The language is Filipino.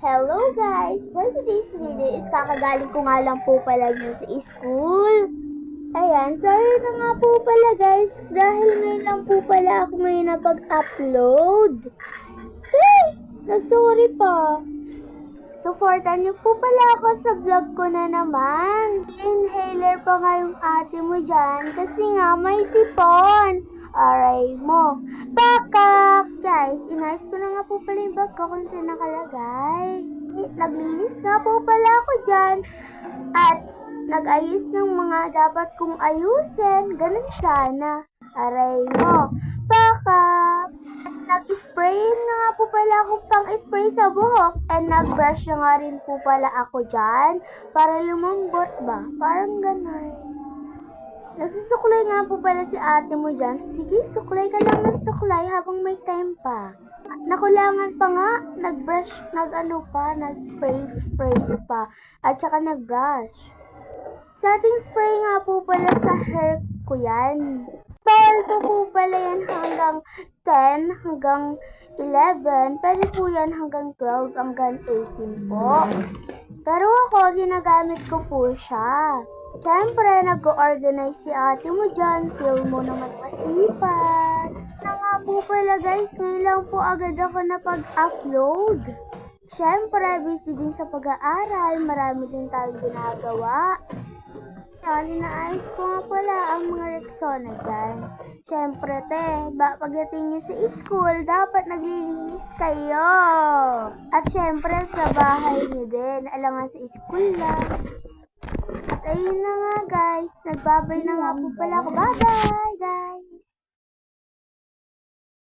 Hello guys! For today's video is kakagaling ko nga lang po pala yun sa school. Ayan, sorry na nga po pala guys. Dahil ngayon lang po pala ako ngayon napag-upload. Hey! Nag-sorry pa. Supportan niyo po pala ako sa vlog ko na naman. Inhaler pa nga yung ate mo dyan kasi nga may sipon. Aray mo. Backup! Guys, inayos ko na nga po pala yung bag ko kung saan nakalagay. Naglinis nga po pala ako dyan. At nag-ayos ng mga dapat kong ayusin. Ganun sana. Aray mo. Backup! Nag-spray na nga po pala ako pang-spray sa buhok. And nag-brush na nga rin po pala ako dyan. Para lumambot ba? Parang ganun. Nagsusuklay nga po pala si ate mo dyan. Sige, suklay ka lang ng suklay habang may time pa. Nakulangan pa nga, nag-spray pa, at saka nag-brush. Sa ating spray nga po pala sa hair ko yan. Bawal po pala yan hanggang 10, hanggang 11, pwede po yan hanggang 12, hanggang 18 po. Pero ako, ginagamit ko po siya. Siyempre, nag-organize si ate mo dyan. Feel mo naman masipag. Na nga po pala guys, ngayon lang po agad ako napag-upload. Siyempre, busy din sa pag-aaral. Marami din tayong ginagawa. Inaayos ko nga pala ang mga Rexona dyan. Siyempre, pagdating nyo sa school, dapat naglilinis kayo. At siyempre, sa bahay nyo din. Alangan sa school lang. At ayun na nga guys, nagbabay na nga po pala ako. Bye-bye guys!